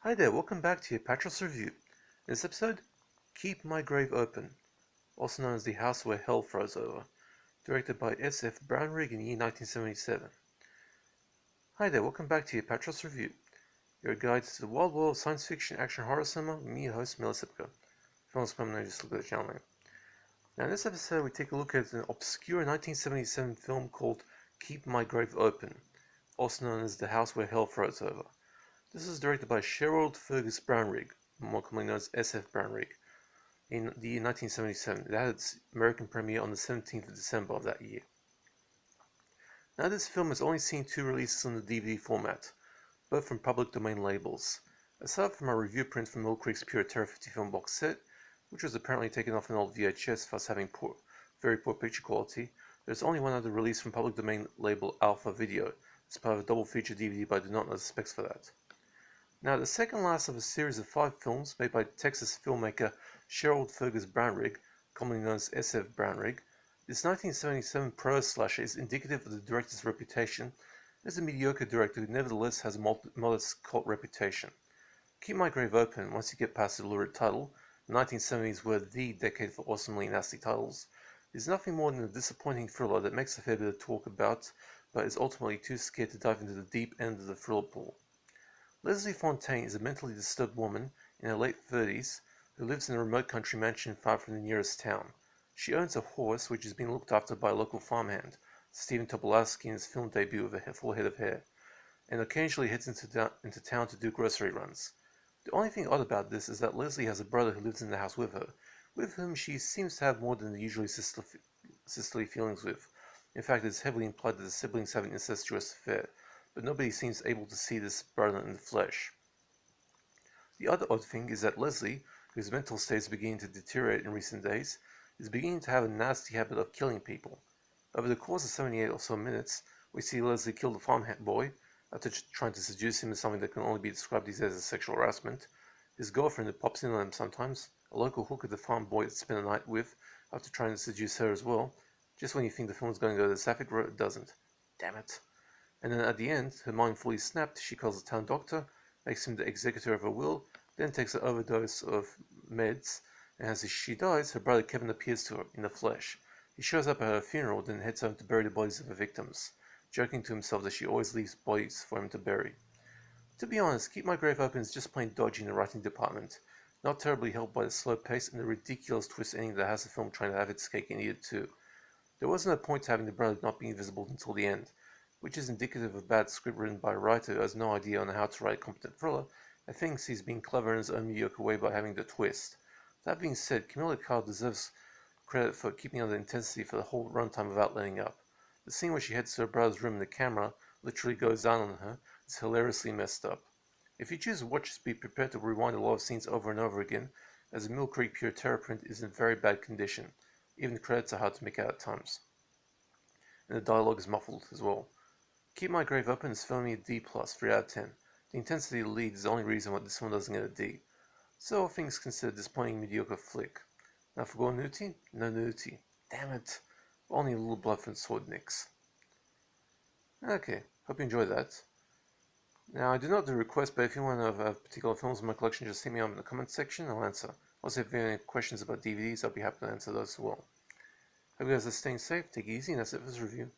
Hi there, welcome back to your Apatros review. In this episode, Keep My Grave Open, also known as The House Where Hell Froze Over, directed by S.F. Brownrigg in the year 1977. Hi there, welcome back to your Apatros review, your guide to the wild world of science fiction action horror cinema with me, your host, Melisipka. Films permanently just look at the channel name. Now in this episode, we take a look at an obscure 1977 film called Keep My Grave Open, also known as The House Where Hell Froze Over. This was directed by Sherald Fergus Brownrigg, more commonly known as S.F. Brownrigg, in the year 1977. It had its American premiere on the 17th of December of that year. Now this film has only seen two releases on the DVD format, both from public domain labels. Aside from a review print from Mill Creek's Pure Terror 50 film box set, which was apparently taken off an old VHS thus having very poor picture quality, there's only one other release from public domain label Alpha Video, as part of a double feature DVD, but I do not know the specs for that. Now, the second last of a series of 5 films made by Texas filmmaker Sherald Fergus Brownrigg, commonly known as S.F. Brownrigg, this 1977 prose slasher is indicative of the director's reputation as a mediocre director who nevertheless has a modest cult reputation. Keep My Grave Open, once you get past the lurid title, the 1970s were the decade for awesomely nasty titles, is nothing more than a disappointing thriller that makes a fair bit of talk about, but is ultimately too scared to dive into the deep end of the thriller pool. Leslie Fontaine is a mentally disturbed woman in her late 30s who lives in a remote country mansion far from the nearest town. She owns a horse which is being looked after by a local farmhand, Stephen Tobolowsky in his film debut with a full head of hair, and occasionally heads into town to do grocery runs. The only thing odd about this is that Leslie has a brother who lives in the house with her, with whom she seems to have more than the usually sisterly feelings with. In fact, it is heavily implied that the siblings have an incestuous affair, but nobody seems able to see this brother in the flesh. The other odd thing is that Leslie, whose mental state is beginning to deteriorate in recent days, is beginning to have a nasty habit of killing people. Over the course of 78 or so minutes, we see Leslie kill the farm boy after trying to seduce him in something that can only be described these days as sexual harassment, his girlfriend who pops in on him sometimes, a local hooker the farm boy spent a night with after trying to seduce her as well. Just when you think the film is going to go the sapphic road, it doesn't. Damn it. And then at the end, her mind fully snapped, she calls the town doctor, makes him the executor of her will, then takes an overdose of meds, and as she dies, her brother Kevin appears to her in the flesh. He shows up at her funeral, then heads home to bury the bodies of her victims, joking to himself that she always leaves bodies for him to bury. To be honest, Keep My Grave Open is just plain dodgy in the writing department, not terribly helped by the slow pace and the ridiculous twist ending that has the film trying to have its cake and eat it too. There was no point to having the brother not being visible until the end, which is indicative of a bad script written by a writer who has no idea on how to write a competent thriller and thinks he's being clever in his own mediocre way by having the twist. That being said, Camilla Kyle deserves credit for keeping up the intensity for the whole runtime without letting up. The scene where she heads to her brother's room and the camera literally goes down on her is hilariously messed up. If you choose to watch this, be prepared to rewind a lot of scenes over and over again, as the Mill Creek Pure Terror print is in very bad condition. Even the credits are hard to make out at times. And the dialogue is muffled as well. Keep My Grave Open is filming a D+, 3 out of 10. The intensity of the lead is the only reason why this one doesn't get a D. So all things considered, disappointing mediocre flick. Now for gore nudity? No nudity. Damn it. Only a little blood from sword nicks. Okay, hope you enjoyed that. Now I do not do requests, but if you want to have particular films in my collection, just hit me up in the comment section and I'll answer. Also, if you have any questions about DVDs, I'll be happy to answer those as well. Hope you guys are staying safe, take it easy, and that's it for this review.